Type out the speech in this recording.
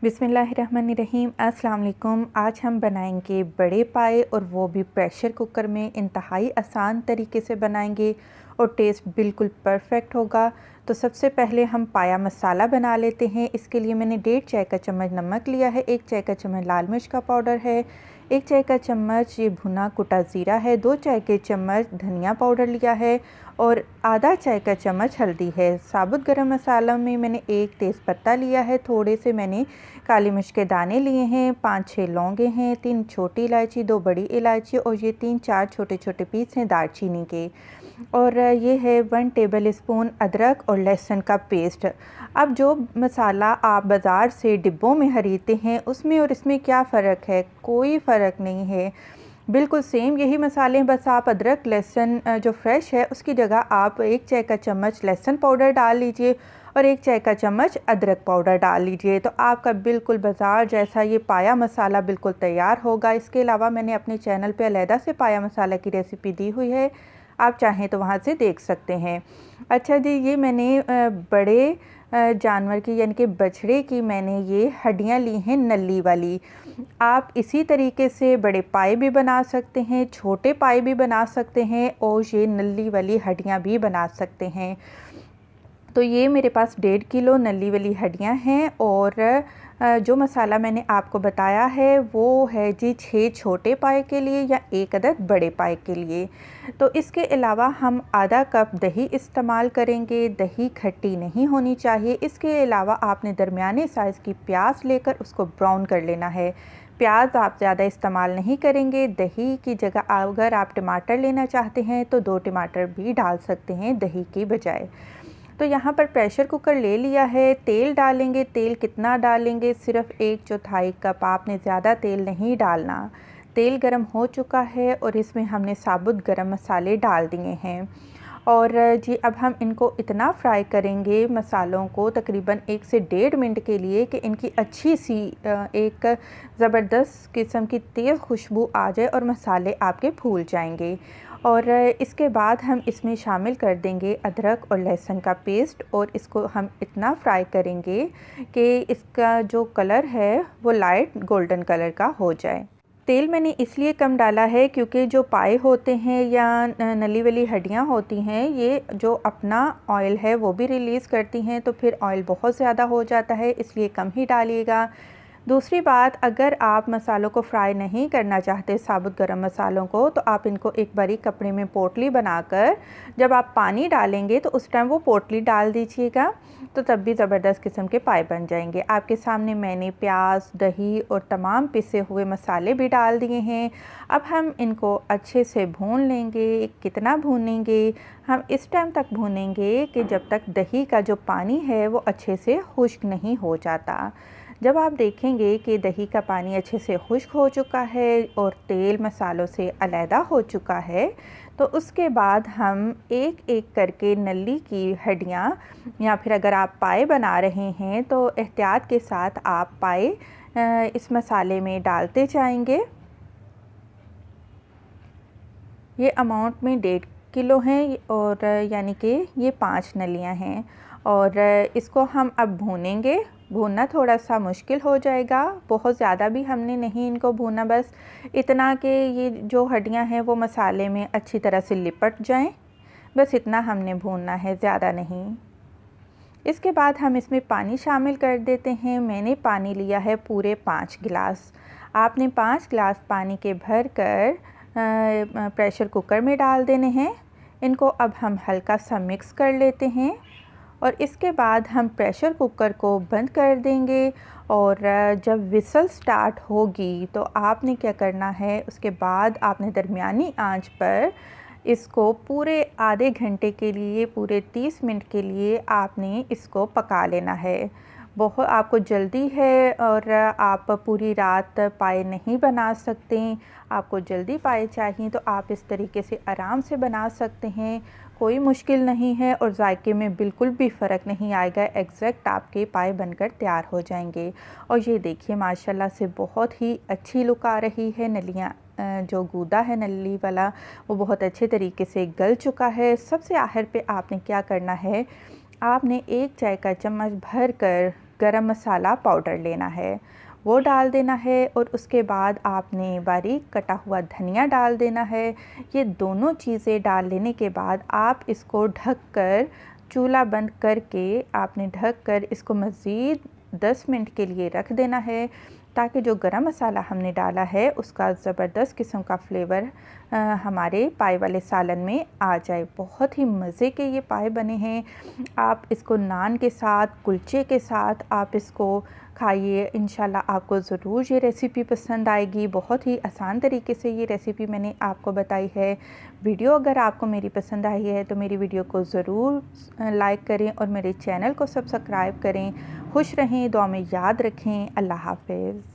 बिस्मिल्लाहिर्रहमानिर्रहीम। अस्सलाम वालेकुम। आज हम बनाएंगे बड़े पाए और वो भी प्रेशर कुकर में। इंतहाई आसान तरीके से बनाएंगे और टेस्ट बिल्कुल परफेक्ट होगा। तो सबसे पहले हम पाया मसाला बना लेते हैं। इसके लिए मैंने 1.5 चाय का चम्मच नमक लिया है, 1 चाय का चम्मच लाल मिर्च का पाउडर है, 1 चाय का चम्मच ये भुना कुटा ज़ीरा है, 2 चाय के चम्मच धनिया पाउडर लिया है और आधा चाय का चम्मच हल्दी है। साबुत गरम मसाला में मैंने 1 तेज़पत्ता लिया है, थोड़े से मैंने काली मिर्च के दाने लिए हैं, 5-6 लौंगे हैं, 3 छोटी इलायची, 2 बड़ी इलायची और ये 3-4 छोटे छोटे पीस हैं दालचीनी के। और ये है 1 टेबल स्पून अदरक और लहसुन का पेस्ट। अब जो मसाला आप बाज़ार से डिब्बों में खरीदते हैं उसमें और इसमें क्या फ़र्क है? कोई फ़र्क नहीं है, बिल्कुल सेम यही मसाले हैं। बस आप अदरक लहसुन जो फ्रेश है उसकी जगह आप 1 चाय का चम्मच लहसुन पाउडर डाल लीजिए और 1 चाय का चम्मच अदरक पाउडर डाल लीजिए, तो आपका बिल्कुल बाज़ार जैसा ये पाया मसाला बिल्कुल तैयार होगा। इसके अलावा मैंने अपने चैनल पे अलहदा से पाया मसाला की रेसिपी दी हुई है, आप चाहें तो वहाँ से देख सकते हैं। अच्छा जी, ये मैंने बड़े जानवर की यानी कि बछड़े की मैंने ये हड्डियाँ ली हैं नली वाली। आप इसी तरीके से बड़े पाए भी बना सकते हैं, छोटे पाए भी बना सकते हैं और ये नली वाली हड्डियाँ भी बना सकते हैं। तो ये मेरे पास 1.5 किलो नली वाली हड्डियाँ हैं और जो मसाला मैंने आपको बताया है वो है जी 6 छोटे पाए के लिए या 1 अदद बड़े पाए के लिए। तो इसके अलावा हम आधा कप दही इस्तेमाल करेंगे। दही खट्टी नहीं होनी चाहिए। इसके अलावा आपने दरमियाने साइज़ की प्याज लेकर उसको ब्राउन कर लेना है। प्याज आप ज़्यादा इस्तेमाल नहीं करेंगे। दही की जगह अगर आप टमाटर लेना चाहते हैं तो 2 टमाटर भी डाल सकते हैं दही की बजाय। तो यहाँ पर प्रेशर कुकर ले लिया है। तेल डालेंगे। तेल कितना डालेंगे? सिर्फ 1/4 कप, आपने ज़्यादा तेल नहीं डालना। तेल गरम हो चुका है और इसमें हमने साबुत गरम मसाले डाल दिए हैं और जी अब हम इनको इतना फ्राई करेंगे मसालों को तकरीबन 1 से 1.5 मिनट के लिए कि इनकी अच्छी सी एक ज़बरदस्त किस्म की तेज़ खुशबू आ जाए और मसाले आपके फूल जाएंगे। और इसके बाद हम इसमें शामिल कर देंगे अदरक और लहसुन का पेस्ट और इसको हम इतना फ्राई करेंगे कि इसका जो कलर है वो लाइट गोल्डन कलर का हो जाए। तेल मैंने इसलिए कम डाला है क्योंकि जो पाए होते हैं या नली वाली हड्डियाँ होती हैं ये जो अपना ऑयल है वो भी रिलीज़ करती हैं, तो फिर ऑयल बहुत ज़्यादा हो जाता है, इसलिए कम ही डालिएगा। दूसरी बात, अगर आप मसालों को फ्राई नहीं करना चाहते साबुत गरम मसालों को, तो आप इनको एक बारी कपड़े में पोटली बनाकर जब आप पानी डालेंगे तो उस टाइम वो पोटली डाल दीजिएगा, तो तब भी ज़बरदस्त किस्म के पाए बन जाएंगे। आपके सामने मैंने प्याज, दही और तमाम पिसे हुए मसाले भी डाल दिए हैं। अब हम इनको अच्छे से भून लेंगे। कितना भूनेंगे? हम इस टाइम तक भूनेंगे कि जब तक दही का जो पानी है वो अच्छे से खुश्क नहीं हो जाता। जब आप देखेंगे कि दही का पानी अच्छे से खुश्क हो चुका है और तेल मसालों से अलहदा हो चुका है, तो उसके बाद हम एक एक करके नली की हड्डियाँ या फिर अगर आप पाए बना रहे हैं तो एहतियात के साथ आप पाए इस मसाले में डालते जाएंगे। ये अमाउंट में 1.5 किलो हैं और यानी कि ये 5 नलियाँ हैं और इसको हम अब भूनेंगे। भूनना थोड़ा सा मुश्किल हो जाएगा, बहुत ज़्यादा भी हमने नहीं इनको भूना, बस इतना कि ये जो हड्डियाँ हैं वो मसाले में अच्छी तरह से लिपट जाएं, बस इतना हमने भूनना है, ज़्यादा नहीं। इसके बाद हम इसमें पानी शामिल कर देते हैं। मैंने पानी लिया है पूरे 5 गिलास। आपने 5 गिलास पानी के भर कर प्रेशर कुकर में डाल देने हैं। इनको अब हम हल्का सा मिक्स कर लेते हैं और इसके बाद हम प्रेशर कुकर को बंद कर देंगे और जब विसल स्टार्ट होगी तो आपने क्या करना है, उसके बाद आपने दरमियानी आंच पर इसको पूरे आधे घंटे के लिए, पूरे 30 मिनट के लिए आपने इसको पका लेना है। बहुत आपको जल्दी है और आप पूरी रात पाए नहीं बना सकते, आपको जल्दी पाए चाहिए तो आप इस तरीके से आराम से बना सकते हैं, कोई मुश्किल नहीं है और जायके में बिल्कुल भी फ़र्क नहीं आएगा। एग्जैक्ट आपके पाए बनकर तैयार हो जाएंगे। और ये देखिए माशाल्लाह से बहुत ही अच्छी लुक आ रही है। नलियाँ जो गूदा है नली वाला वो बहुत अच्छे तरीके से गल चुका है। सबसे आखिर पे आपने क्या करना है, आपने 1 चाय का चम्मच भर कर गरम मसाला पाउडर लेना है, वो डाल देना है और उसके बाद आपने बारीक कटा हुआ धनिया डाल देना है। ये दोनों चीज़ें डाल लेने के बाद आप इसको ढककर चूल्हा बंद करके आपने ढककर इसको मज़ीद 10 मिनट के लिए रख देना है, ताकि जो गरम मसाला हमने डाला है उसका ज़बरदस्त किस्म का फ्लेवर हमारे पाए वाले सालन में आ जाए। बहुत ही मज़े के ये पाए बने हैं। आप इसको नान के साथ, कुलचे के साथ आप इसको खाइए। इंशाल्लाह आपको ज़रूर ये रेसिपी पसंद आएगी। बहुत ही आसान तरीके से ये रेसिपी मैंने आपको बताई है। वीडियो अगर आपको मेरी पसंद आई है तो मेरी वीडियो को ज़रूर लाइक करें और मेरे चैनल को सब्सक्राइब करें। खुश रहें, दुआ में याद रखें। अल्लाह हाफ़िज़।